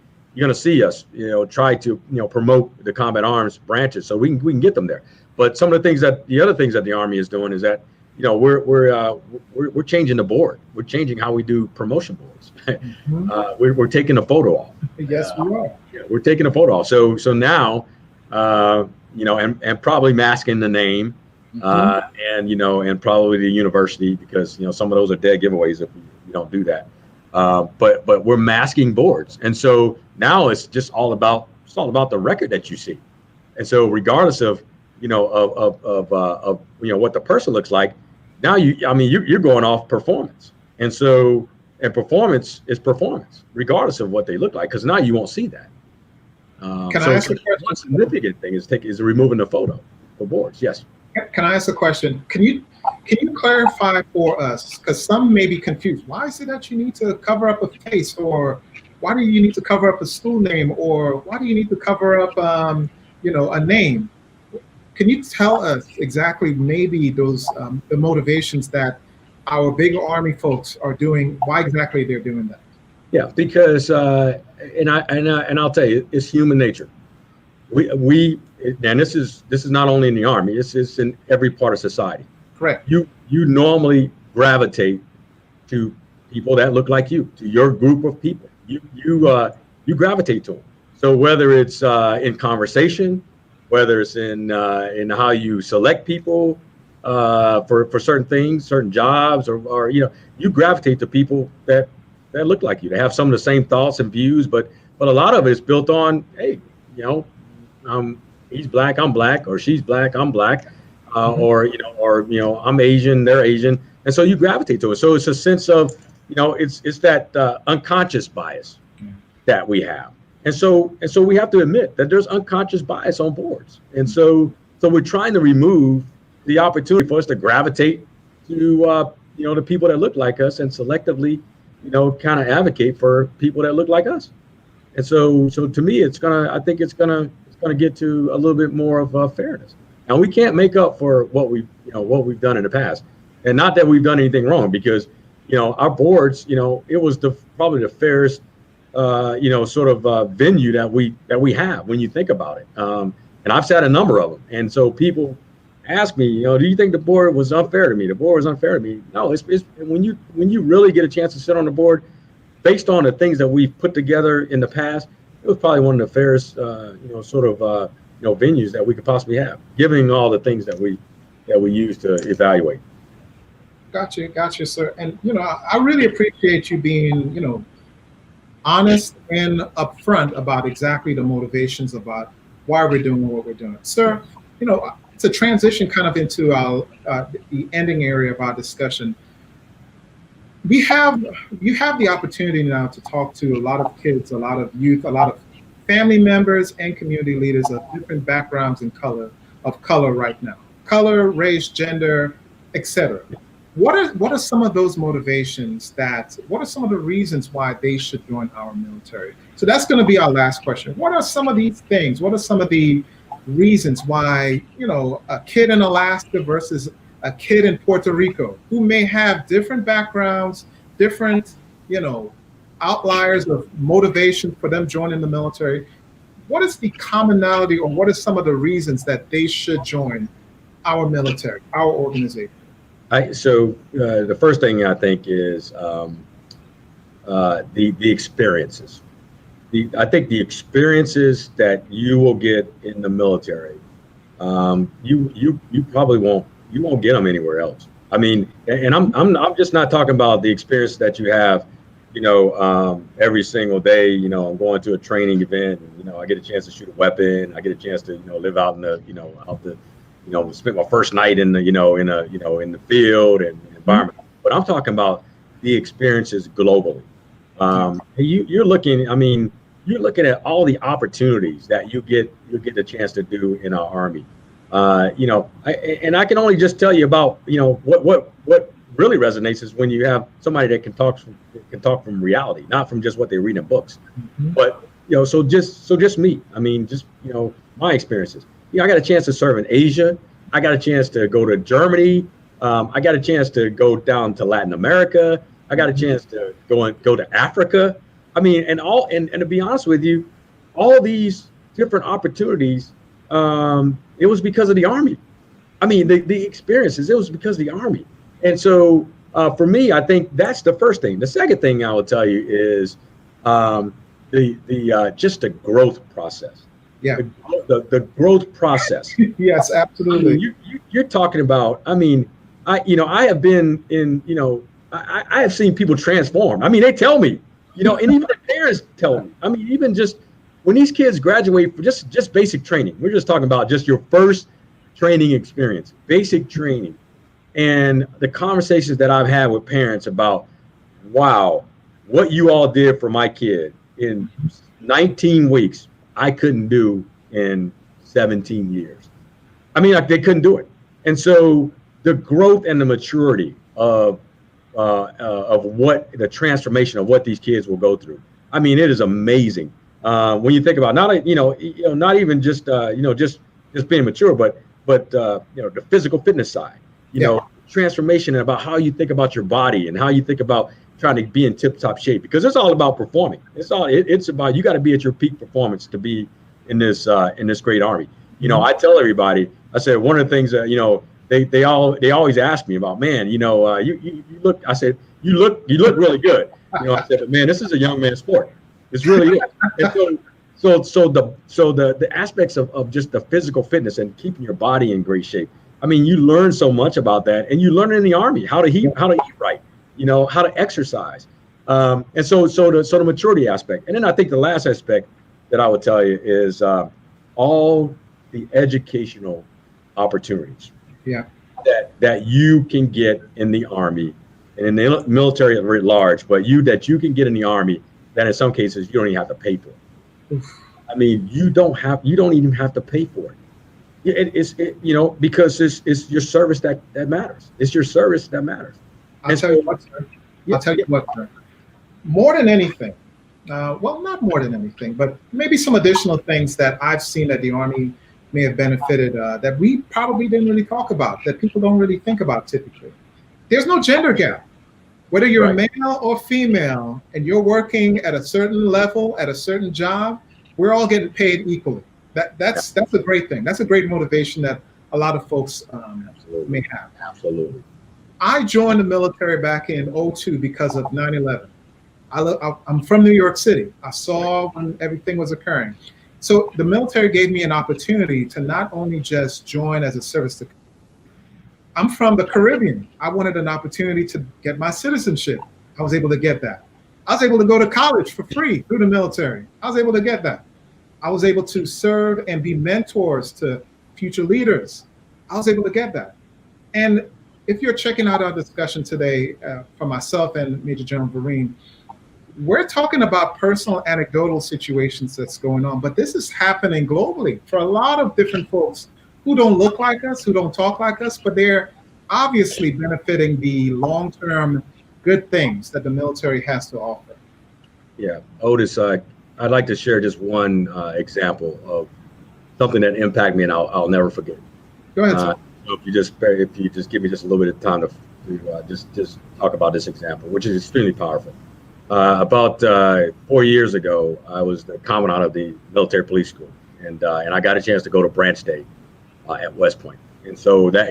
Speaker 2: us try to promote the combat arms branches so we can get them there. But some of the other things that the Army is doing is that we're changing the board. We're changing how we do promotion boards. We're taking a photo off.
Speaker 1: Yes, we are.
Speaker 2: We're taking a photo off. So now. And probably masking the name, and probably the university, because some of those are dead giveaways if we don't do that. But we're masking boards, and so now it's just all about the record that you see, and so regardless of what the person looks like, now you're going off performance, and performance is performance regardless of what they look like, because now you won't see that.
Speaker 1: Can I ask a question?
Speaker 2: One significant thing is removing the photo for boards. Yes.
Speaker 1: Can I ask a question? Can you clarify for us, because some may be confused. Why is it that you need to cover up a face, or why do you need to cover up a school name, or why do you need to cover up a name? Can you tell us exactly maybe those the motivations that our big Army folks are doing? Why exactly they're doing that?
Speaker 2: Yeah, because and I'll tell you, it's human nature. And this is not only in the Army. This is in every part of society.
Speaker 1: Correct.
Speaker 2: You normally gravitate to people that look like you, to your group of people. You gravitate to them. So whether it's in conversation, whether it's in how you select people for certain things, certain jobs, or you gravitate to people that look like you. They have some of the same thoughts and views, but a lot of it is built on, hey, he's black, I'm black, or she's black, I'm black, or I'm Asian, they're Asian, and so you gravitate to it. So it's a sense of, it's that unconscious bias that we have, and so we have to admit that there's unconscious bias on boards, and so we're trying to remove the opportunity for us to gravitate to the people that look like us, and selectively, kind of advocate for people that look like us. And so to me, I think it's gonna get to a little bit more of fairness. And we can't make up for what we've done in the past, and not that we've done anything wrong, because our boards, it was probably the fairest venue that we have when you think about it. And I've sat a number of them, and so people ask me, do you think the board was unfair to me? The board was unfair to me. No, it's when you really get a chance to sit on the board, based on the things that we've put together in the past, it was probably one of the fairest, venues that we could possibly have, given all the things that we use to evaluate.
Speaker 1: Gotcha, sir. And I really appreciate you being, honest and upfront about exactly the motivations about why we're doing what we're doing, sir. It's a transition kind of into the ending area of our discussion. You have the opportunity now to talk to a lot of kids, a lot of youth, a lot of family members and community leaders of different backgrounds and color right now. Color, race, gender, etc. What are some of those motivations what are some of the reasons why they should join our military? So that's going to be our last question. What are some of these things? What are some of the reasons why, a kid in Alaska versus a kid in Puerto Rico, who may have different backgrounds, different, outliers of motivation for them joining the military, what is the commonality, or what are some of the reasons that they should join our military, our organization?
Speaker 2: The first thing I think is the experiences. I think the experiences that you will get in the military, you probably won't get them anywhere else. I mean, and I'm just not talking about the experience that you have, every single day. I'm going to a training event, and I get a chance to shoot a weapon. I get a chance to live out in the spend my first night in the in the field and environment. But I'm talking about the experiences globally. You're looking at all the opportunities that you get the chance to do in our Army. I can only just tell you about what really resonates is when you have somebody that can talk from reality, not from just what they read in books. Mm-hmm. But so just me. I mean, just my experiences. I got a chance to serve in Asia. I got a chance to go to Germany. I got a chance to go down to Latin America. I got a chance to go to Africa. I mean, and to be honest with you, all of these different opportunities, it was because of the Army. I mean, the experiences, it was because of the Army. And so for me, I think that's the first thing. The second thing I will tell you is just the growth process.
Speaker 1: Yeah.
Speaker 2: The growth process.
Speaker 1: Yes, absolutely.
Speaker 2: I mean, you're talking about, I mean, I have been in, I have seen people transform. I mean, they tell me, and even their parents tell me. I mean, even just when these kids graduate for just basic training, we're just talking about just your first training experience, basic training. And the conversations that I've had with parents about, wow, what you all did for my kid in 19 weeks, I couldn't do in 17 years. I mean, they couldn't do it. And so the growth and the maturity of what the transformation of what these kids will go through. I mean, it is amazing when you think about not even just being mature, but the physical fitness side. Transformation about how you think about your body and how you think about trying to be in tip-top shape, because it's all about performing. It's about, you got to be at your peak performance to be in this great Army. I tell everybody, I said, one of the things that they always ask me about, man, you look, I said, you look really good. I said, but man, this is a young man's sport. It's really is. And the aspects of just the physical fitness and keeping your body in great shape. I mean, you learn so much about that, and you learn it in the Army how to eat right, how to exercise, and so the maturity aspect. And then I think the last aspect that I would tell you is all the educational opportunities that you can get in the Army and in the military at large, but that you can get in the Army that in some cases you don't even have to pay for. I mean, you don't even have to pay for it. Because it's your service that matters. It's your service that matters.
Speaker 1: I'll tell you what, sir. More than anything, well, not more than anything, but maybe some additional things that I've seen that the Army may have benefited that we probably didn't really talk about, that people don't really think about typically. There's no gender gap. Whether you're a male or female and you're working at a certain level, at a certain job, we're all getting paid equally. That's a great thing. That's a great motivation that a lot of folks may have.
Speaker 2: Absolutely.
Speaker 1: I joined the military back in 2002 because of 9/11. I'm from New York City. I saw when everything was occurring. So the military gave me an opportunity to not only just join as a service to. I'm from the Caribbean. I wanted an opportunity to get my citizenship. I was able to get that. I was able to go to college for free through the military. I was able to get that. I was able to serve and be mentors to future leaders. I was able to get that. And if you're checking out our discussion today for myself and Major General Vereen, we're talking about personal anecdotal situations that's going on, but this is happening globally for a lot of different folks who don't look like us, who don't talk like us, but they're obviously benefiting the long-term good things that the military has to offer.
Speaker 2: Yeah, Otis, I'd like to share just one example of something that impacted me, and I'll never forget.
Speaker 1: Go ahead, sir.
Speaker 2: So if you just give me just a little bit of time to just talk about this example, which is extremely powerful. About 4 years ago, I was the commandant of the military police school, and I got a chance to go to branch day at West Point. And so that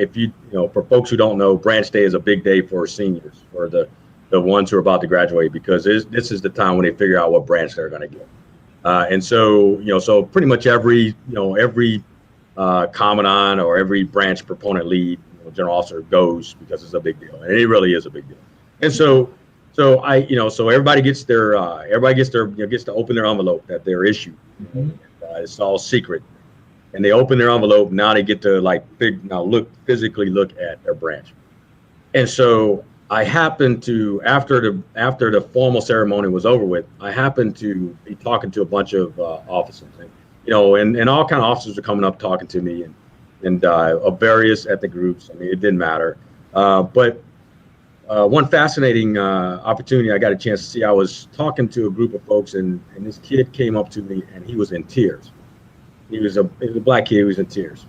Speaker 2: for folks who don't know, branch day is a big day for seniors, for the ones who are about to graduate, because this is the time when they figure out what branch they're going to get. And so pretty much every commandant or every branch proponent lead, general officer goes because it's a big deal, and it really is a big deal. And so everybody gets to open their envelope that they're issued. It's all secret, and they open their envelope. Now they get to physically look at their branch. And so I happened to, after the formal ceremony was over with, I happened to be talking to a bunch of officers, and all kind of officers are coming up talking to me, and of various ethnic groups. I mean, it didn't matter, but one fascinating opportunity I got a chance to see. I was talking to a group of folks, and this kid came up to me, and he was in tears. He was a black kid. He was in tears,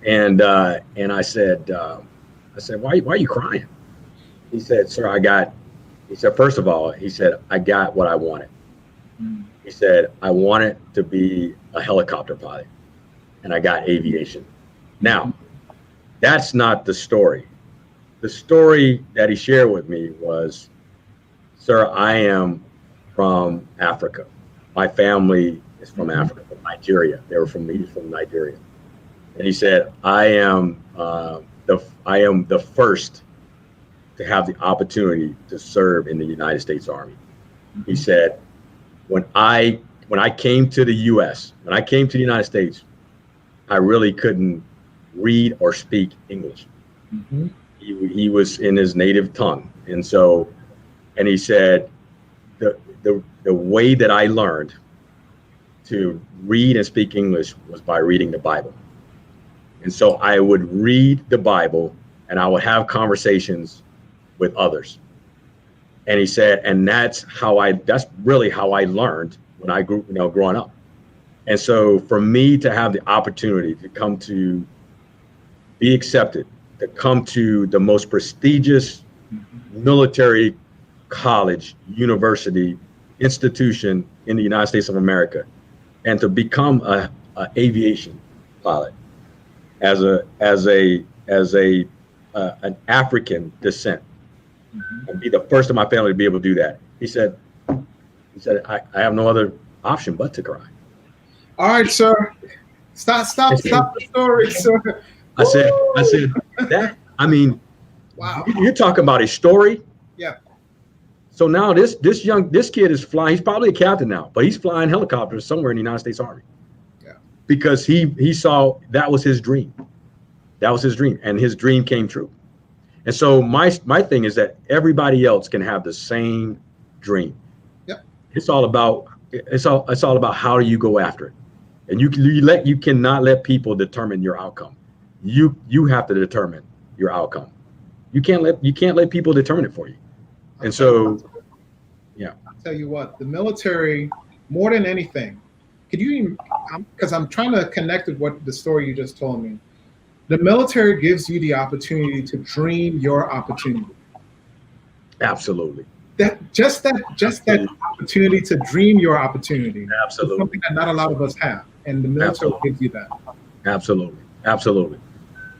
Speaker 2: and I said, why are you crying? He said, sir, first of all, I got what I wanted. He said, I wanted to be a helicopter pilot, and I got aviation. Now, that's not the story. The story that he shared with me was, sir, I am from Africa. My family is from Africa, from Nigeria. He was from Nigeria. And he said, I am the first to have the opportunity to serve in the United States Army. He said, when I came to the US, when I came to the United States, I really couldn't read or speak English. He was in his native tongue. And he said, the way that I learned to read and speak English was by reading the Bible. And so I would read the Bible, and I would have conversations with others. And he said, and that's really how I learned when I grew, growing up. And so for me to have the opportunity to come to be accepted, to come to the most prestigious military college, university, institution in the United States of America, and to become an aviation pilot as an African descent, and be the first in my family to be able to do that. He said, I have no other option but to cry.
Speaker 1: All right, sir. Stop the story, sir.
Speaker 2: I said that. I mean,
Speaker 1: Wow.
Speaker 2: you're talking about a story.
Speaker 1: Yeah.
Speaker 2: So now this kid is flying. He's probably a captain now, but he's flying helicopters somewhere in the United States Army.
Speaker 1: Yeah.
Speaker 2: Because he saw that was his dream. That was his dream, and his dream came true. And so my thing is that everybody else can have the same dream.
Speaker 1: Yep.
Speaker 2: It's all about how do you go after it. And you cannot let people determine your outcome. You have to determine your outcome. You can't let people determine it for you. And so, yeah.
Speaker 1: I'll tell you what, the military, more than anything, could you even, because I'm trying to connect with what the story you just told me. The military gives you the opportunity to dream your opportunity.
Speaker 2: Absolutely.
Speaker 1: Just that opportunity to dream your opportunity.
Speaker 2: Absolutely.
Speaker 1: Is something that not a lot of us have, and the military gives you that.
Speaker 2: Absolutely.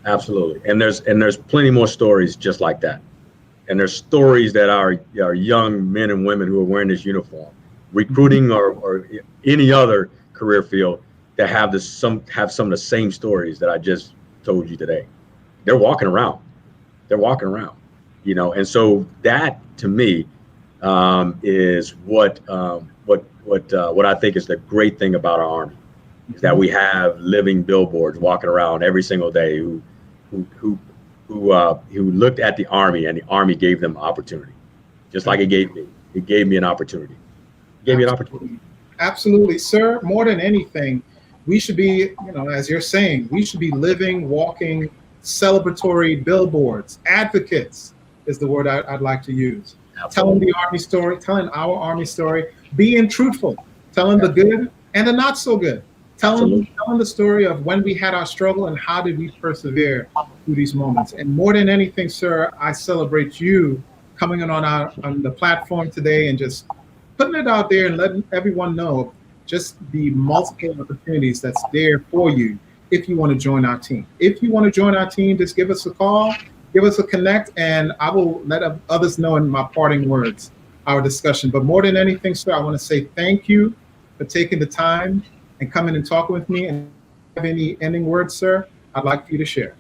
Speaker 2: And there's plenty more stories just like that. And there's stories that our young men and women who are wearing this uniform, recruiting or any other career field, that have some of the same stories that I just told you today. They're walking around, and so that to me is what I think is the great thing about our Army, is that we have living billboards walking around every single day who looked at the Army, and the Army gave them opportunity, just like it gave me. It gave me an opportunity. It gave me an opportunity.
Speaker 1: Absolutely, sir. More than anything, we should be, as you're saying, we should be living, walking, celebratory billboards. Advocates is the word I'd like to use.
Speaker 2: Absolutely.
Speaker 1: Telling the Army story, telling our Army story, being truthful, telling the good and the not so good. Telling the story of when we had our struggle and how did we persevere through these moments. And more than anything, sir, I celebrate you coming on the platform today and just putting it out there and letting everyone know just the multiple opportunities that's there for you if you want to join our team. If you want to join our team, just give us a call, give us a connect, and I will let others know in my parting words, our discussion. But more than anything, sir, I want to say thank you for taking the time and coming and talking with me. And if you have any ending words, sir, I'd like for you to share.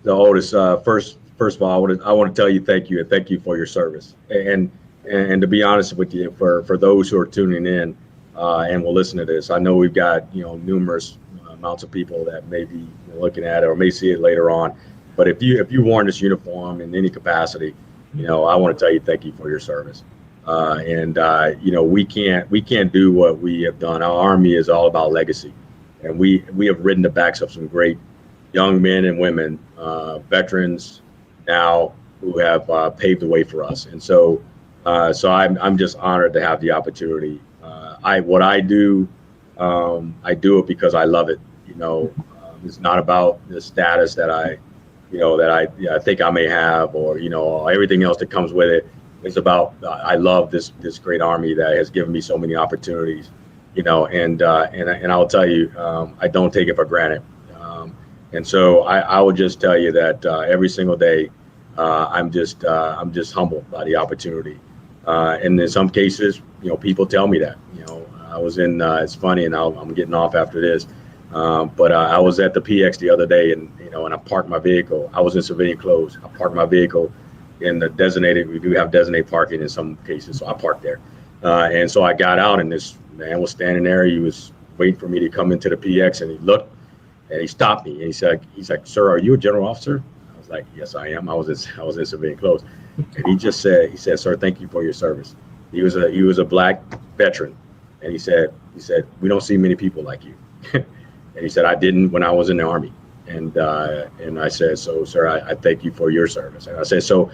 Speaker 2: So Otis, first of all, I want to tell you thank you, and thank you for your service. And to be honest with you, for those who are tuning in and will listen to this, I know we've got numerous amounts of people that may be looking at it or may see it later on. But if you worn this uniform in any capacity, I want to tell you thank you for your service. We can't do what we have done. Our Army is all about legacy, and we have ridden the backs of some great young men and women, veterans now, who have paved the way for us. And so I'm just honored to have the opportunity. I do it because I love it. It's not about the status that I think I may have, or everything else that comes with it. It's about I love this great Army that has given me so many opportunities, and I'll tell you, I don't take it for granted. And so I would just tell you that every single day, I'm just humbled by the opportunity. And in some cases, people tell me that. I was in. It's funny, and I'm getting off after this. But I was at the PX the other day, and I parked my vehicle. I was in civilian clothes. I parked my vehicle in the designated. We do have designated parking in some cases, so I parked there. And so I got out, and this man was standing there. He was waiting for me to come into the PX, and he looked, and he stopped me, and he's like, "Sir, are you a general officer?" I was like, "Yes, I am. I was in civilian clothes." And he said, "Sir, thank you for your service." He was a black veteran, and he said, "We don't see many people like you." And he said, "I didn't when I was in the Army." And I said, "So, sir, I thank you for your service." And I said, "So,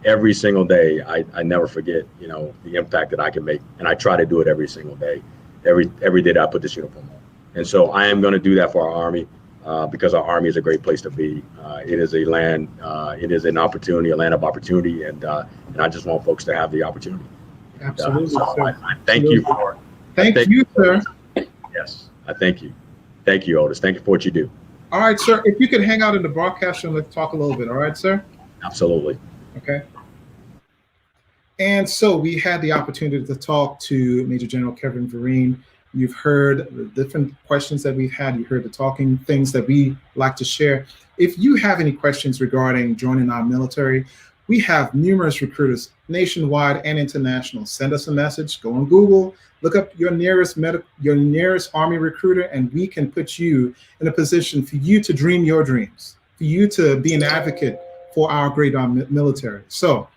Speaker 2: every single day, I never forget, the impact that I can make, and I try to do it every single day, every day that I put this uniform on." And so, I am going to do that for our Army because our Army is a great place to be. It is a land, it is an opportunity, a land of opportunity, and I just want folks to have the opportunity.
Speaker 1: Absolutely.
Speaker 2: So I thank you for.
Speaker 1: Thank you, sir.
Speaker 2: Yes, I thank you. Thank you, Otis. Thank you for what you do.
Speaker 1: All right, sir. If you could hang out in the broadcast room, let's talk a little bit. All right, sir?
Speaker 2: Absolutely.
Speaker 1: Okay. And so we had the opportunity to talk to Major General Kevin Vereen. You've heard the different questions that we've had. You heard the talking things that we like to share. If you have any questions regarding joining our military, we have numerous recruiters nationwide and international. Send us a message, go on Google, look up your nearest Army recruiter, and we can put you in a position for you to dream your dreams, for you to be an advocate for our great military. So,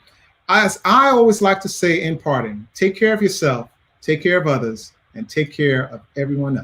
Speaker 1: as I always like to say in parting, take care of yourself, take care of others, and take care of everyone else.